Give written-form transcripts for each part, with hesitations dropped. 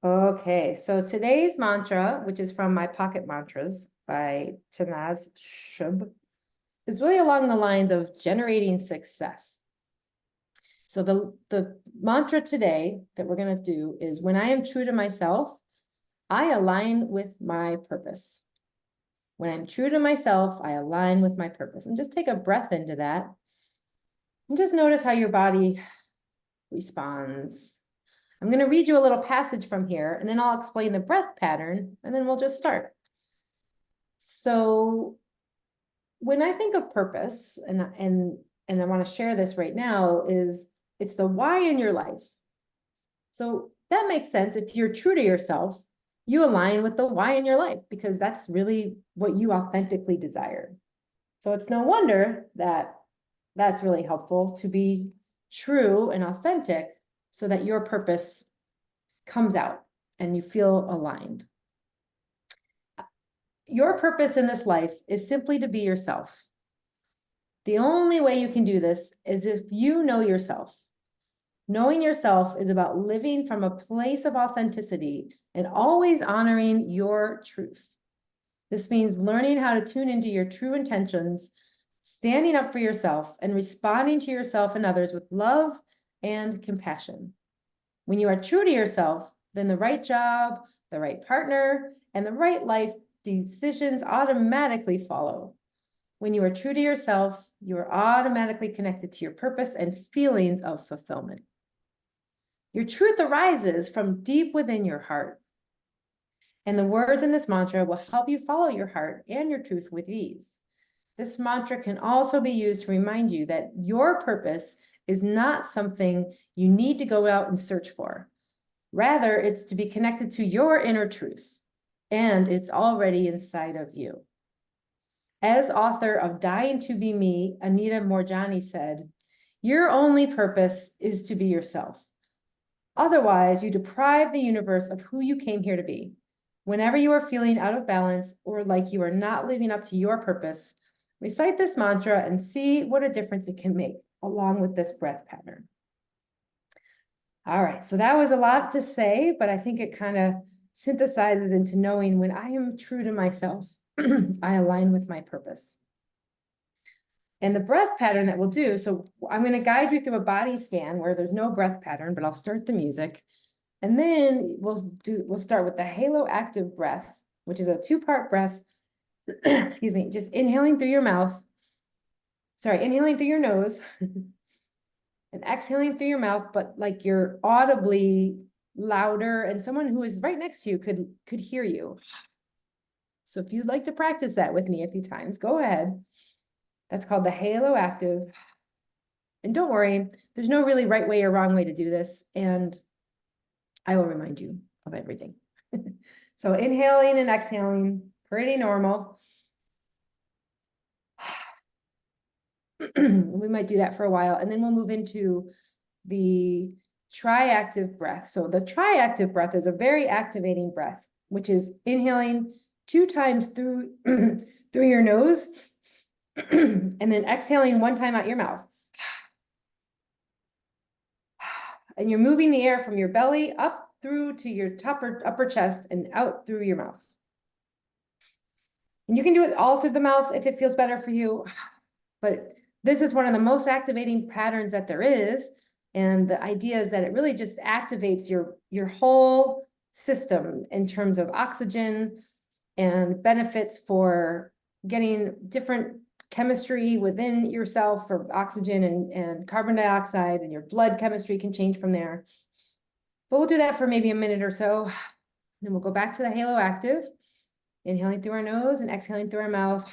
Okay, so today's mantra, which is from my Pocket Mantras by Tanaz Shub, is really along the lines of generating success. So the mantra today that we're going to do is, when I am true to myself, I align with my purpose. When I'm true to myself, I align with my purpose. And just take a breath into that. And just notice how your body responds. I'm going to read you a little passage from here, and then I'll explain the breath pattern, and then we'll just start. So when I think of purpose, and I want to share this right now, is it's the why in your life. So that makes sense. If you're true to yourself, you align with the why in your life, because that's really what you authentically desire. So it's no wonder that that's really helpful to be true and authentic, so that your purpose comes out and you feel aligned. Your purpose in this life is simply to be yourself. The only way you can do this is if you know yourself. Knowing yourself is about living from a place of authenticity and always honoring your truth. This means learning how to tune into your true intentions, standing up for yourself, and responding to yourself and others with love and compassion. When you are true to yourself, then the right job, the right partner, and the right life decisions automatically follow. When you are true to yourself, you are automatically connected to your purpose and feelings of fulfillment. Your truth arises from deep within your heart. And the words in this mantra will help you follow your heart and your truth with ease. This mantra can also be used to remind you that your purpose is not something you need to go out and search for. Rather, it's to be connected to your inner truth, and it's already inside of you. As author of Dying to Be Me, Anita Morjani said, "Your only purpose is to be yourself. Otherwise, you deprive the universe of who you came here to be. Whenever you are feeling out of balance or like you are not living up to your purpose, recite this mantra and see what a difference it can make, along with this breath pattern." All right, so that was a lot to say, but I think it kind of synthesizes into knowing when I am true to myself, I align with my purpose. And the breath pattern that we'll do, so I'm going to guide you through a body scan where there's no breath pattern, but I'll start the music. And then we'll start with the halo active breath, which is a 2-part breath. Excuse me, just inhaling through your mouth. Sorry, inhaling through your nose and exhaling through your mouth, but like you're audibly louder, and someone who is right next to you could hear you. So if you'd like to practice that with me a few times, go ahead. That's called the halo active. And don't worry, there's no really right way or wrong way to do this, and I will remind you of everything. So inhaling and exhaling, pretty normal. We might do that for a while, and then we'll move into the triactive breath. So the triactive breath is a very activating breath, which is inhaling 2 times through through your nose and then exhaling 1 time out your mouth. And you're moving the air from your belly up through to your upper chest and out through your mouth. And you can do it all through the mouth if it feels better for you, but this is one of the most activating patterns that there is. And the idea is that it really just activates your whole system in terms of oxygen and benefits for getting different chemistry within yourself for oxygen and carbon dioxide, and your blood chemistry can change from there. But we'll do that for maybe a minute or so. Then we'll go back to the halo active, inhaling through our nose and exhaling through our mouth.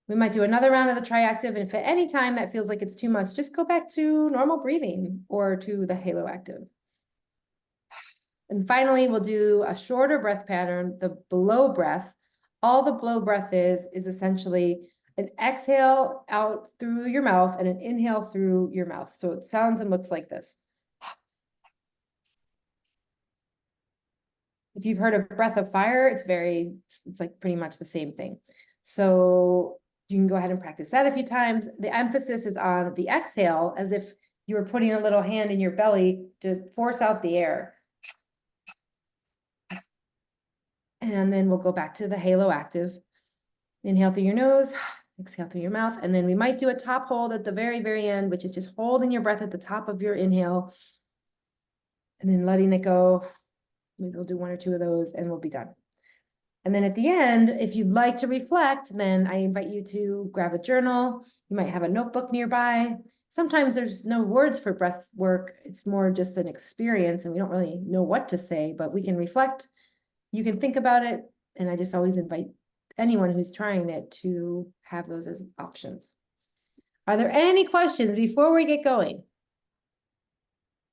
We might do another round of the triactive, and if at any time that feels like it's too much, just go back to normal breathing or to the halo active. And finally, we'll do a shorter breath pattern, the blow breath. All the blow breath is essentially an exhale out through your mouth and an inhale through your mouth. So it sounds and looks like this. If you've heard of breath of fire, it's like pretty much the same thing. So you can go ahead and practice that a few times. The emphasis is on the exhale, as if you were putting a little hand in your belly to force out the air. And then we'll go back to the halo active. Inhale through your nose, exhale through your mouth. And then we might do a top hold at the very, very end, which is just holding your breath at the top of your inhale and then letting it go. Maybe we'll do one or two of those and we'll be done. And then at the end, if you'd like to reflect, then I invite you to grab a journal. You might have a notebook nearby. Sometimes there's no words for breath work. It's more just an experience and we don't really know what to say, but we can reflect. You can think about it. And I just always invite anyone who's trying it to have those as options. Are there any questions before we get going?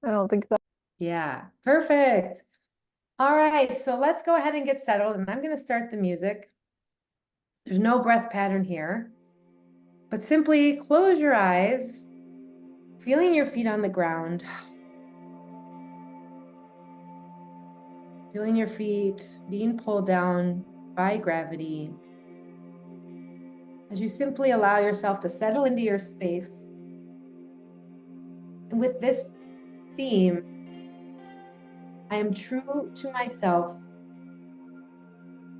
I don't think so. Yeah, perfect. All right, so let's go ahead and get settled, and I'm going to start the music. There's no breath pattern here, but simply close your eyes, feeling your feet on the ground, feeling your feet being pulled down by gravity, as you simply allow yourself to settle into your space. And with this theme, I am true to myself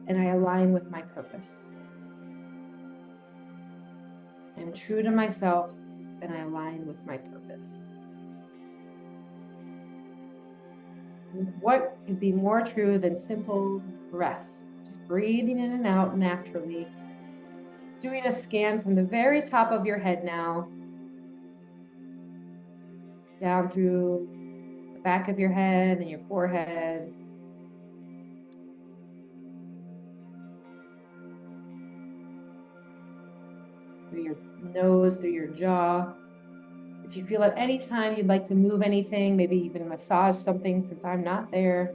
and I align with my purpose. I am true to myself and I align with my purpose. What could be more true than simple breath? Just breathing in and out naturally. Just doing a scan from the very top of your head now, down through the back of your head and your forehead. Through your nose, through your jaw. If you feel at any time you'd like to move anything, maybe even massage something, since I'm not there,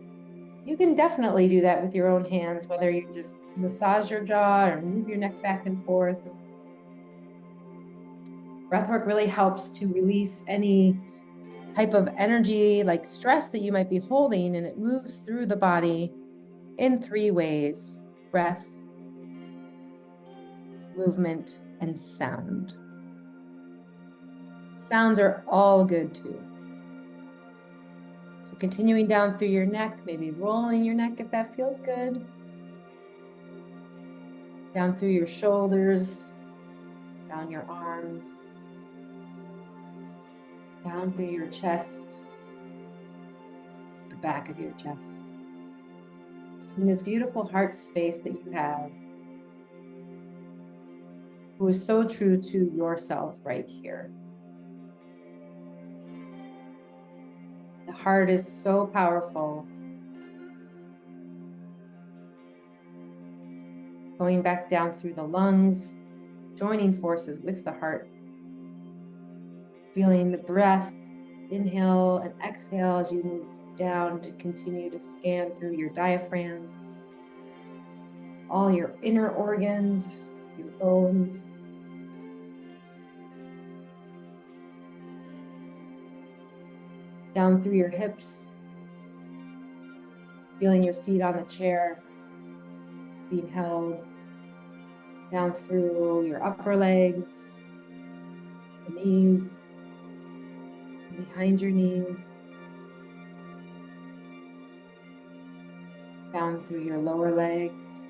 you can definitely do that with your own hands, whether you just massage your jaw or move your neck back and forth. Breathwork really helps to release any type of energy like stress that you might be holding, and it moves through the body in 3 ways: breath, movement, and sound. Sounds are all good too. So continuing down through your neck, maybe rolling your neck if that feels good. Down through your shoulders, down your arms, down through your chest, the back of your chest. In this beautiful heart space that you have, who is so true to yourself right here. The heart is so powerful. Going back down through the lungs, joining forces with the heart. Feeling the breath, inhale and exhale as you move down to continue to scan through your diaphragm, all your inner organs, your bones. Down through your hips, feeling your seat on the chair being held. Down through your upper legs, the knees, behind your knees. Down through your lower legs,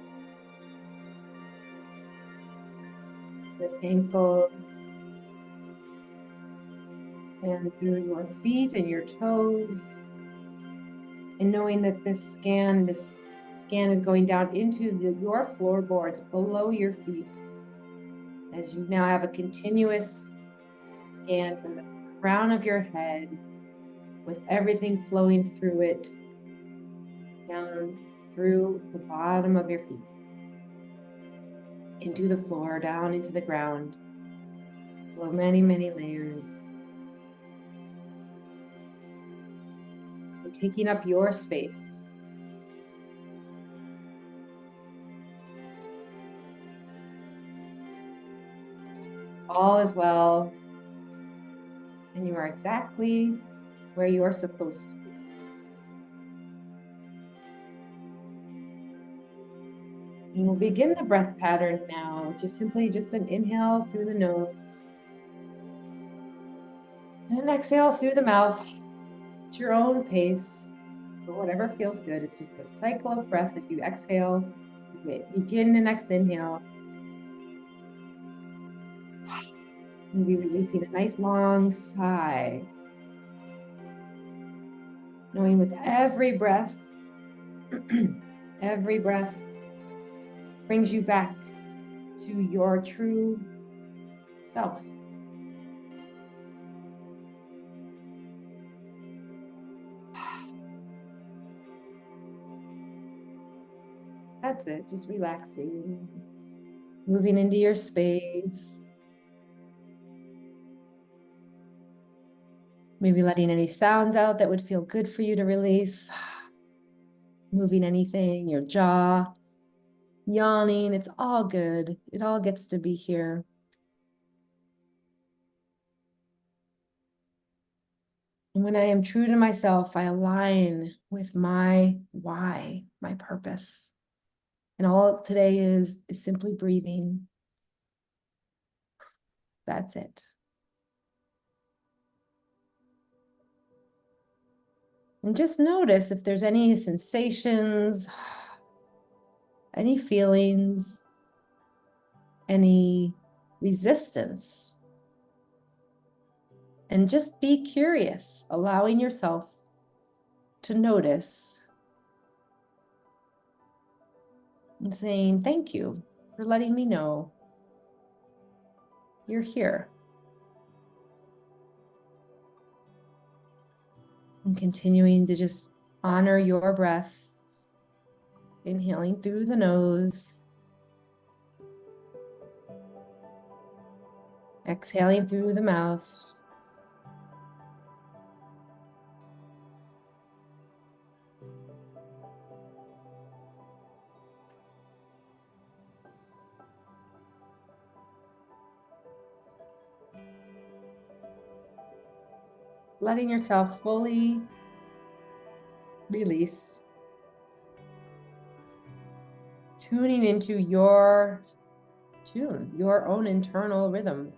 your ankles, and through your feet and your toes. And knowing that this scan is going down into your floorboards below your feet, as you now have a continuous scan from the crown of your head with everything flowing through it, down through the bottom of your feet, into the floor, down into the ground, below many, many layers. And taking up your space. All is well, and you are exactly where you are supposed to be. And we'll begin the breath pattern now, which is simply just an inhale through the nose and an exhale through the mouth at your own pace. or whatever feels good. It's just a cycle of breath as you exhale. Begin the next inhale. Maybe releasing a nice long sigh. Knowing with every breath, every breath brings you back to your true self. That's it, just relaxing, moving into your space. Maybe letting any sounds out that would feel good for you to release. Moving anything, your jaw, yawning, it's all good. It all gets to be here. And when I am true to myself, I align with my why, my purpose. And all today is simply breathing. That's it. And just notice if there's any sensations, any feelings, any resistance. And just be curious, allowing yourself to notice and saying, thank you for letting me know you're here. And continuing to just honor your breath, inhaling through the nose, exhaling through the mouth. Letting yourself fully release, tuning into your tune, your own internal rhythm.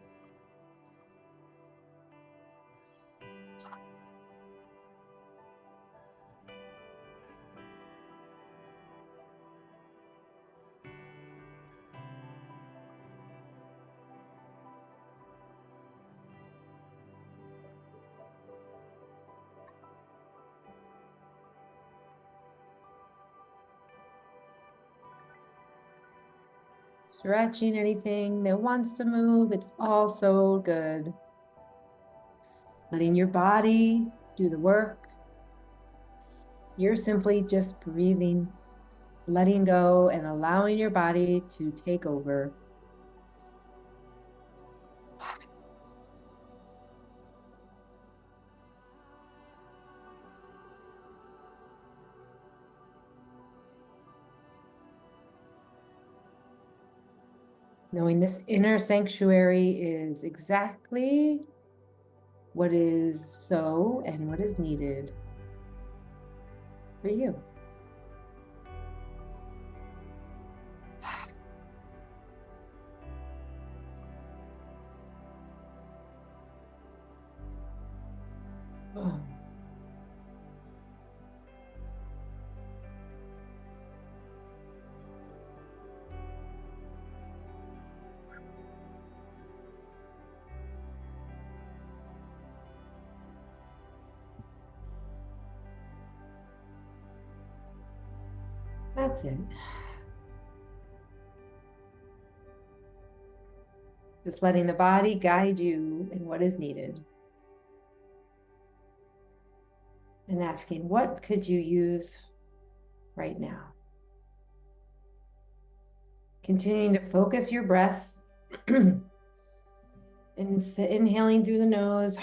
Stretching anything that wants to move, it's all so good. Letting your body do the work. You're simply just breathing, letting go, and allowing your body to take over. Knowing this inner sanctuary is exactly what is so and what is needed for you. Oh. That's it. Just letting the body guide you in what is needed. And asking, what could you use right now? Continuing to focus your breath. And inhaling through the nose,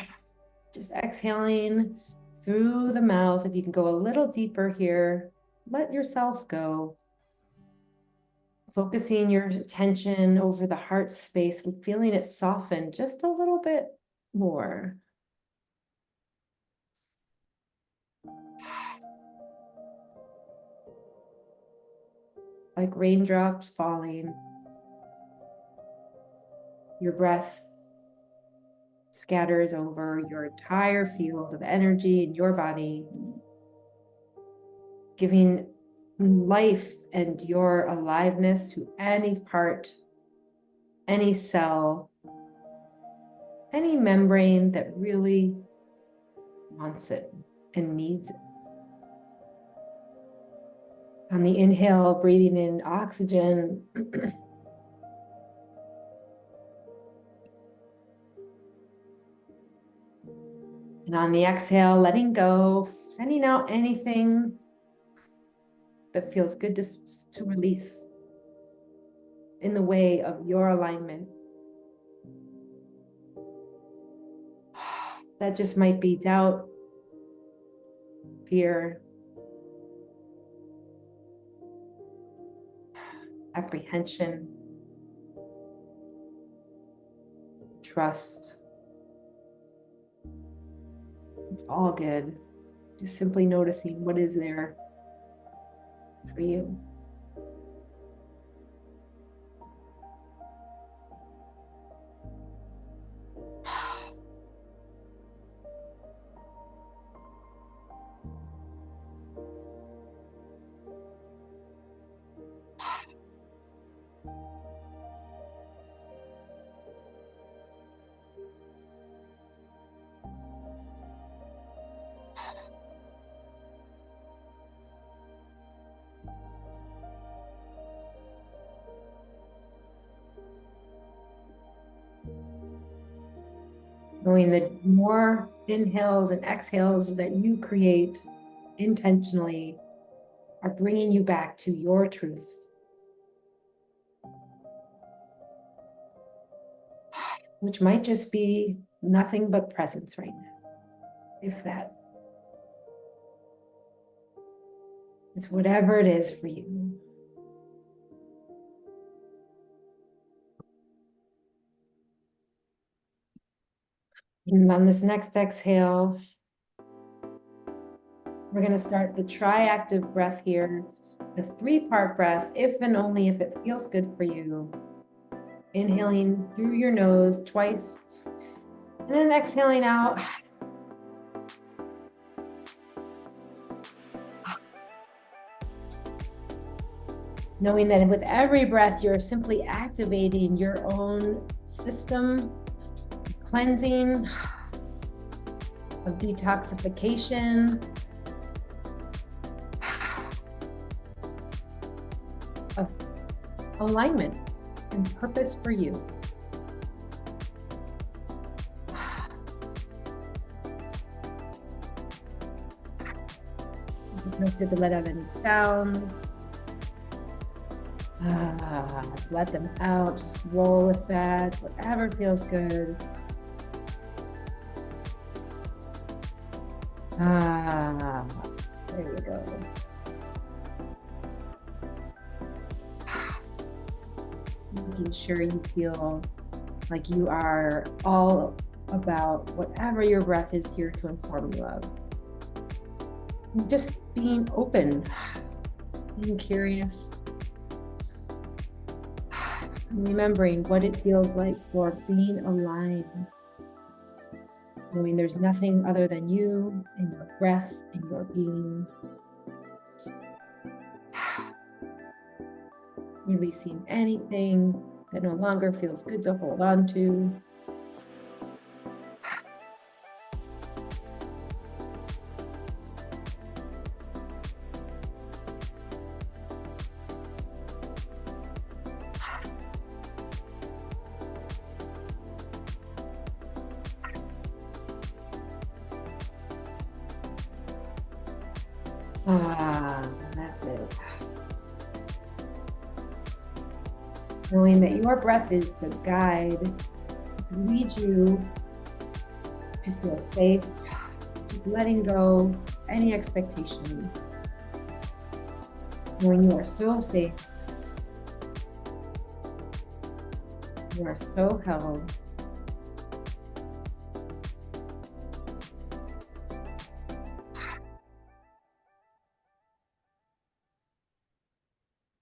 just exhaling through the mouth. If you can go a little deeper here, let yourself go. Focusing your attention over the heart space, feeling it soften just a little bit more. Like raindrops falling. Your breath scatters over your entire field of energy in your body. giving life and your aliveness to any part, any cell, any membrane that really wants it and needs it. On the inhale, breathing in oxygen. And on the exhale, letting go, sending out anything that feels good to release in the way of your alignment. That just might be doubt, fear, apprehension, trust. It's all good. Just simply noticing what is there for you. Knowing that more inhales and exhales that you create intentionally are bringing you back to your truth. Which might just be nothing but presence right now, if that. It's whatever it is for you. And on this next exhale, we're going to start the triactive breath here, the 3-part breath, if and only if it feels good for you. Inhaling through your nose twice, and then exhaling out. Knowing that with every breath, you're simply activating your own system, cleansing, of detoxification, of alignment and purpose for you. It feels good to let out any sounds. Let them out, just roll with that, whatever feels good. There you go. Making sure you feel like you are all about whatever your breath is here to inform you of. Just being open, being curious, remembering what it feels like for being aligned. Knowing there's nothing other than you and your breath and your being. Releasing anything that no longer feels good to hold on to. That's it. Knowing that your breath is the guide to lead you to feel safe, just letting go any expectations. Knowing you are so safe, you are so held.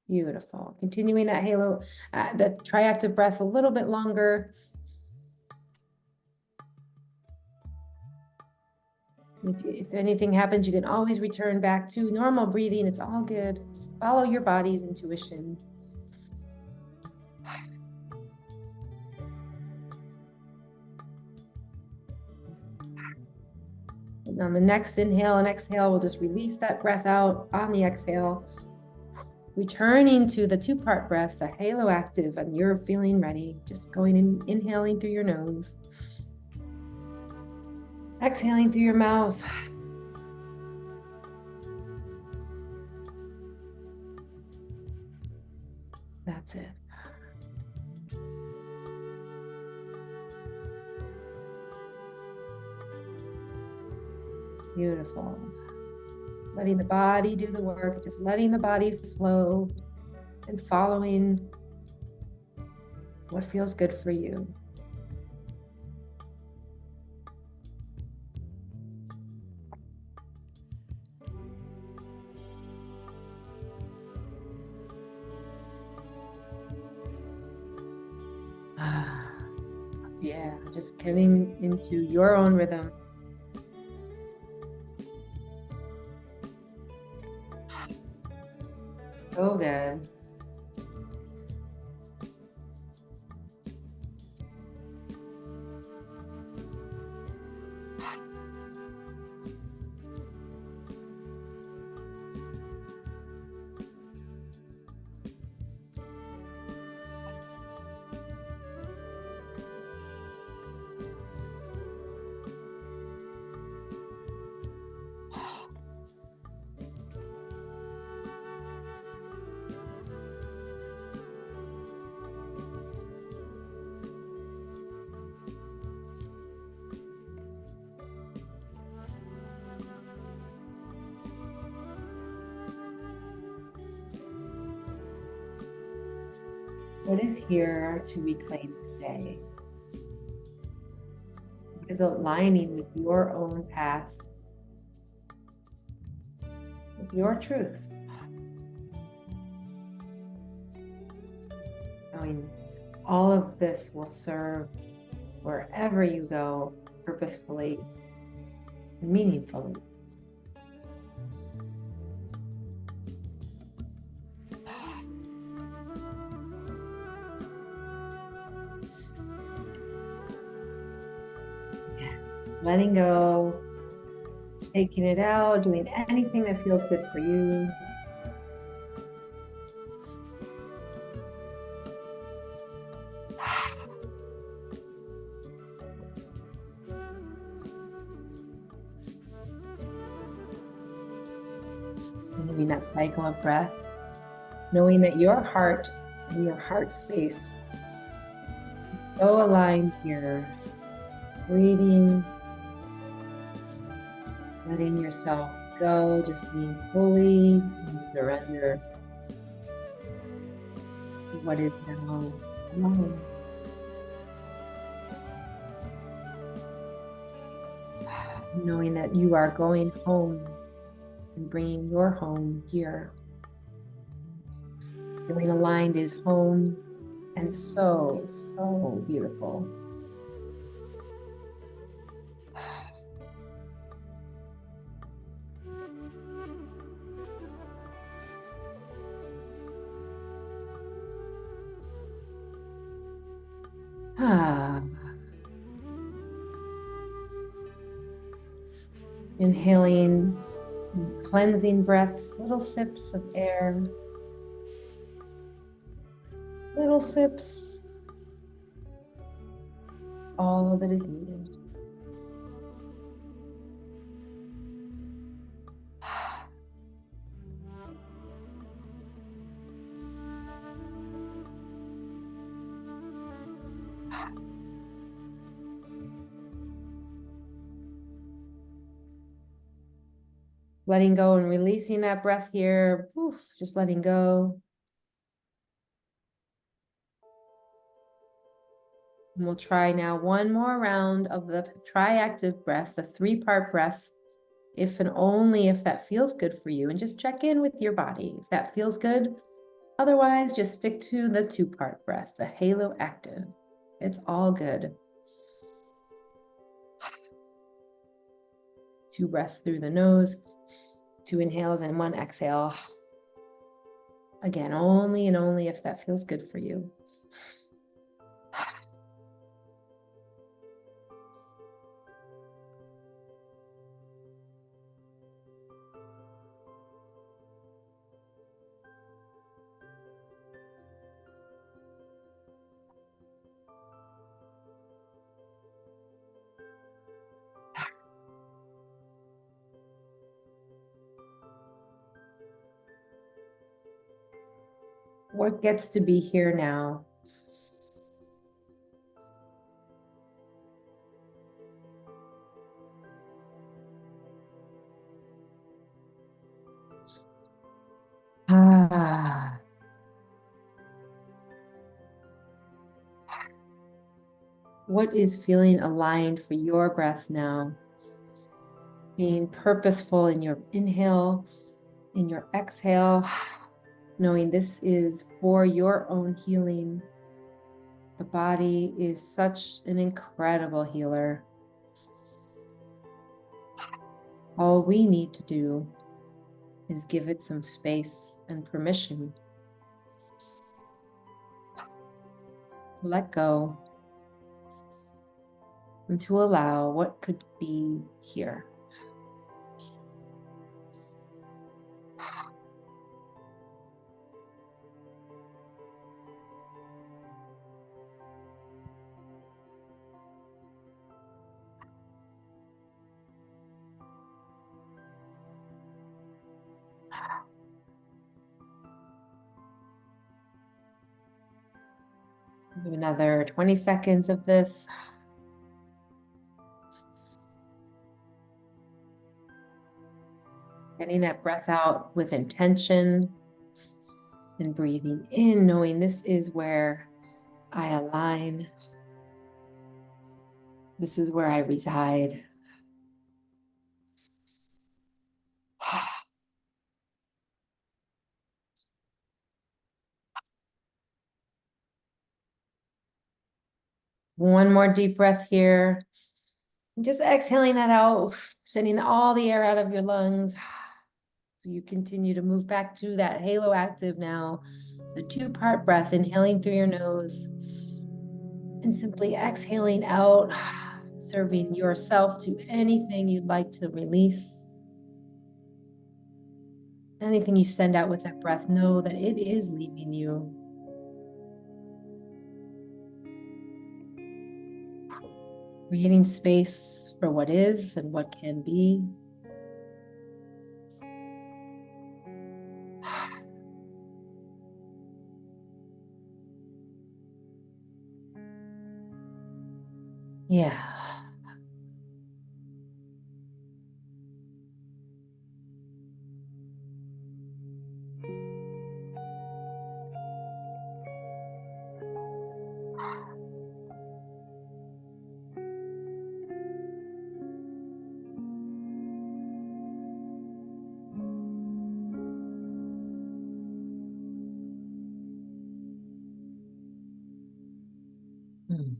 Beautiful. Continuing that halo, the triactive breath a little bit longer. If anything happens, you can always return back to normal breathing. It's all good. Just follow your body's intuition. And on the next inhale and exhale, we'll just release that breath out on the exhale, returning to the two-part breath, the halo active, and you're feeling ready. Just going in, inhaling through your nose, exhaling through your mouth. That's it. Beautiful. Letting the body do the work, just letting the body flow and following what feels good for you. Yeah, just getting into your own rhythm. So good. What is here to reclaim today? What is aligning with your own path, with your truth? Knowing all of this will serve wherever you go, purposefully and meaningfully. Letting go, shaking it out, doing anything that feels good for you. Moving that cycle of breath, knowing that your heart and your heart space is so aligned here. Breathing, letting yourself go, just being fully in surrender to what is now alone. Knowing that you are going home and bringing your home here. Feeling aligned is home and so, so beautiful. Inhaling and cleansing breaths, little sips of air, little sips, all that is needed. Letting go and releasing that breath here. Oof, just letting go. And we'll try now one more round of the triactive breath, the three-part breath, if and only if that feels good for you. And just check in with your body if that feels good. Otherwise, just stick to the two-part breath, the halo active. It's all good. 2 breaths through the nose, 2 inhales and 1 exhale. Again, only and only if that feels good for you. What gets to be here now? Ah. What is feeling aligned for your breath now? Being purposeful in your inhale, in your exhale, knowing this is for your own healing. The body is such an incredible healer. All we need to do is give it some space and permission. Let go and to allow what could be here. Do another 20 seconds of this. Getting that breath out with intention and breathing in, knowing this is where I align. This is where I reside. One more deep breath here. Just exhaling that out, sending all the air out of your lungs. So you continue to move back to that halo active now. The 2-part breath, inhaling through your nose and simply exhaling out, serving yourself to anything you'd like to release. Anything you send out with that breath, know that it is leaving you. Creating space for what is and what can be. Yeah. Hmm.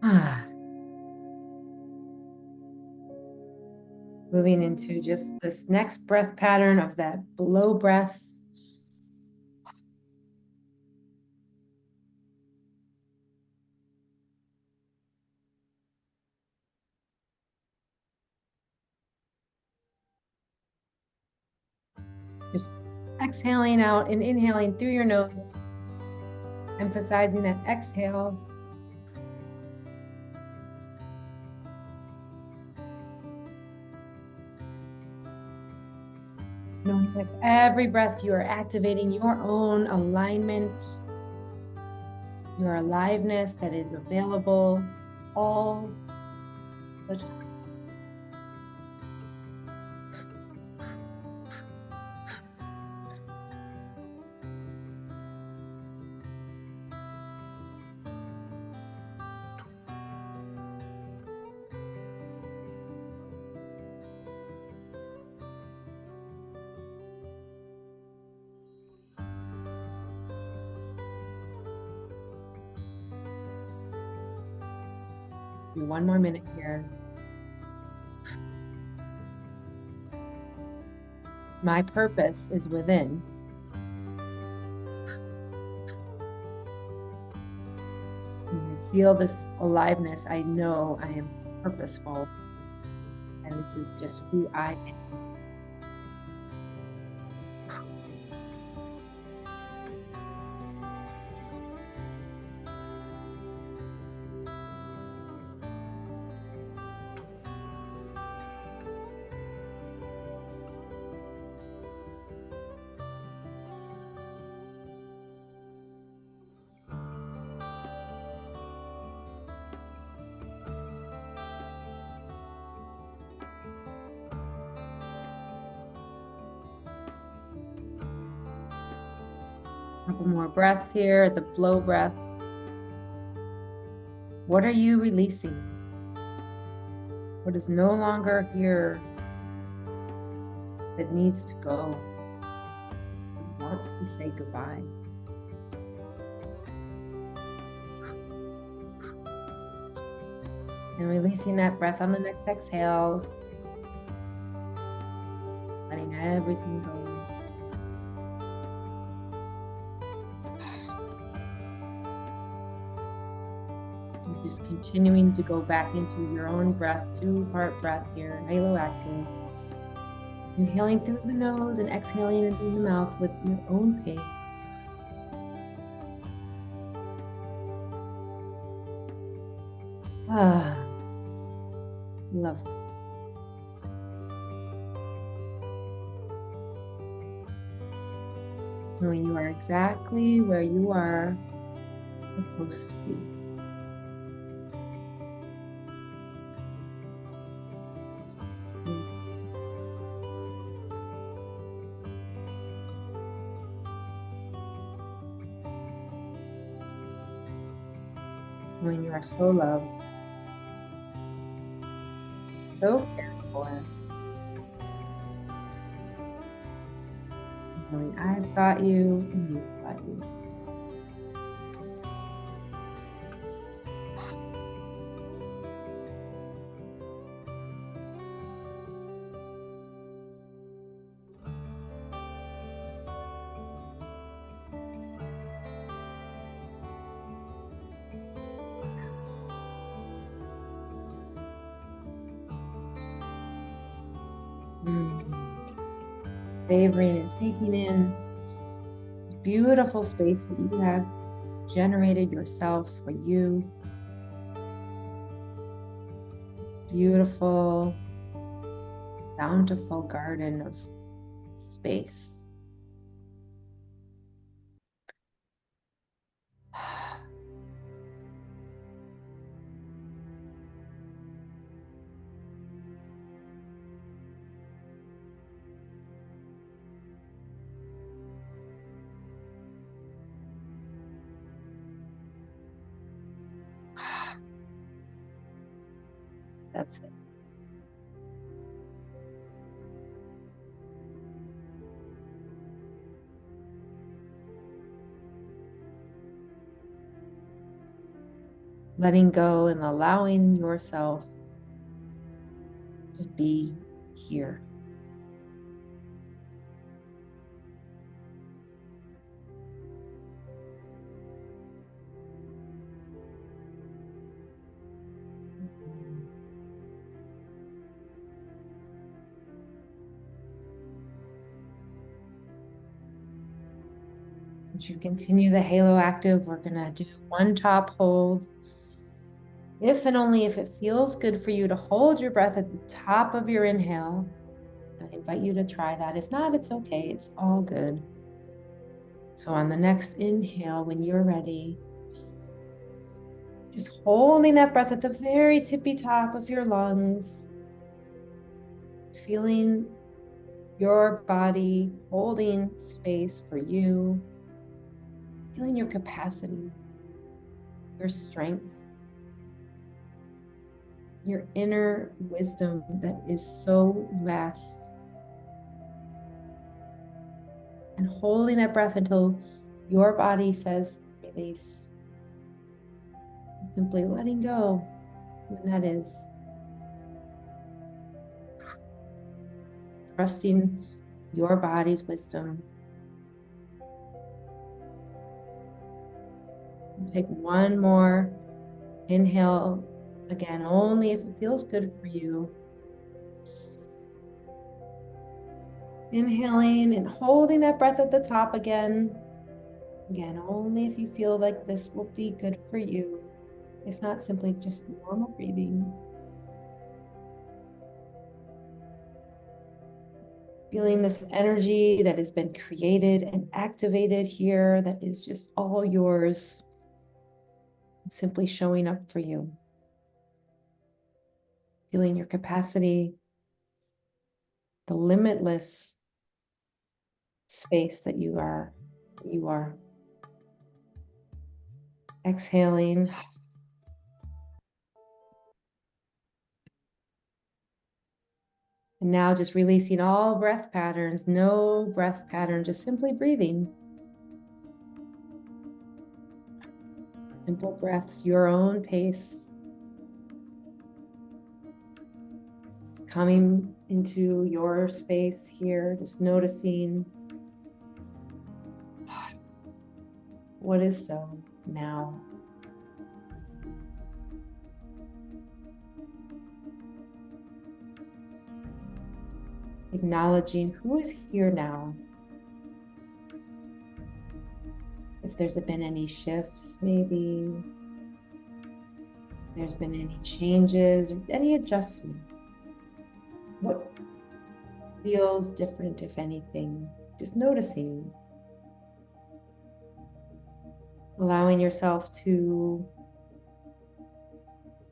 Ah. Moving into just this next breath pattern of that blow breath. Just exhaling out and inhaling through your nose, emphasizing that exhale. Knowing with every breath you are activating your own alignment, your aliveness that is available all the time. Do one more minute here. My purpose is within. When I feel this aliveness, I know I am purposeful. And this is just who I am. A couple more breaths here, the blow breath. What are you releasing? What is no longer here that needs to go? That wants to say goodbye? And releasing that breath on the next exhale. Letting everything go. Just continuing to go back into your own breath, 2-part breath here, halo active. Inhaling through the nose and exhaling in through the mouth with your own pace. Lovely. Knowing you are exactly where you are supposed to be. When you are so loved, so cared for, knowing I've got you and you've got you. Savoring and taking in the beautiful space that you have generated yourself for you. Beautiful, bountiful garden of space. That's it. Letting go and allowing yourself to be here. As you continue the halo active, we're going to do one top hold. If and only if it feels good for you to hold your breath at the top of your inhale, I invite you to try that. If not, it's okay. It's all good. So on the next inhale, when you're ready, just holding that breath at the very tippy top of your lungs, feeling your body holding space for you, feeling your capacity, your strength, your inner wisdom that is so vast. And holding that breath until your body says release. Simply letting go. when that is. Trusting your body's wisdom. Take one more inhale, again, only if it feels good for you. Inhaling and holding that breath at the top again. Again, only if you feel like this will be good for you. If not, simply just normal breathing. Feeling this energy that has been created and activated here that is just all yours. Simply showing up for you. Feeling your capacity, the limitless space that you are. Exhaling. And now just releasing all breath patterns, no breath pattern, just simply breathing. Simple breaths, your own pace. Just coming into your space here, just noticing what is so now. Acknowledging who is here now. If there's been any shifts, maybe there's been any changes or any adjustments. What feels different, if anything? Just noticing. Allowing yourself to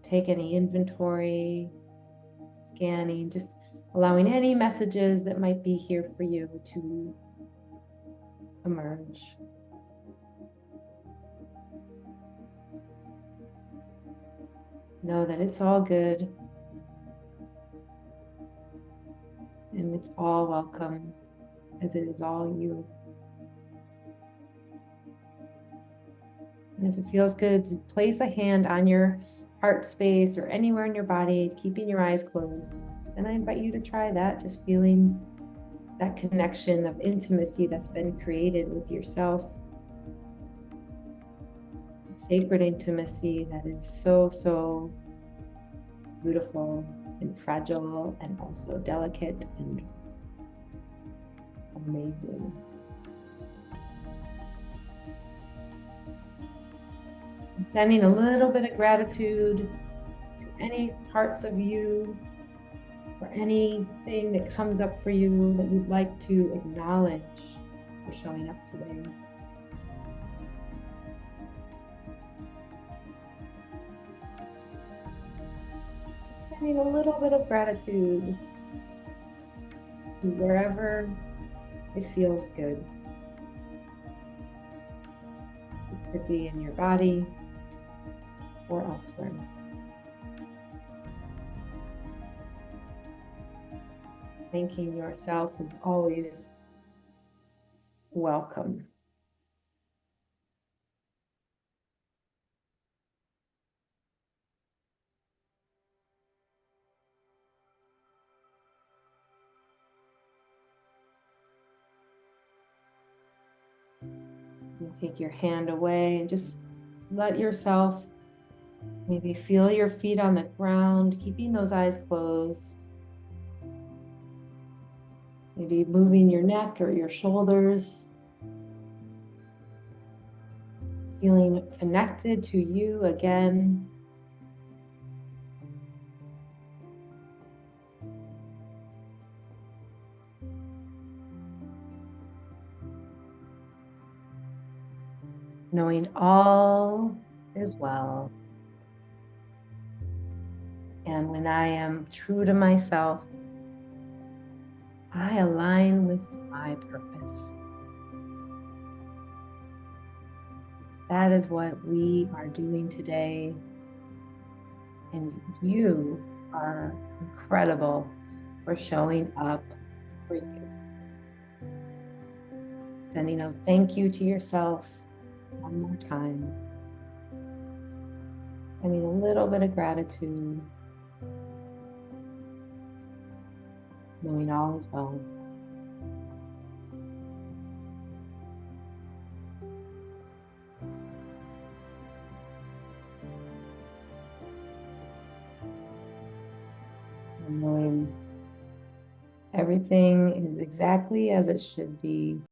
take any inventory, scanning, just allowing any messages that might be here for you to emerge. Know that it's all good and it's all welcome as it is all you. And if it feels good, to place a hand on your heart space or anywhere in your body, keeping your eyes closed. And I invite you to try that, just feeling that connection of intimacy that's been created with yourself. Sacred intimacy that is so, so beautiful and fragile and also delicate and amazing. And sending a little bit of gratitude to any parts of you or anything that comes up for you that you'd like to acknowledge for showing up today. Sending a little bit of gratitude to wherever it feels good. It could be in your body or elsewhere. Thanking yourself is always welcome. You take your hand away and just let yourself maybe feel your feet on the ground, keeping those eyes closed. Maybe moving your neck or your shoulders. Feeling connected to you again. Knowing all is well. And when I am true to myself, I align with my purpose. That is what we are doing today. And you are incredible for showing up for you. Sending a thank you to yourself one more time. Sending a little bit of gratitude, knowing all is well. And knowing everything is exactly as it should be.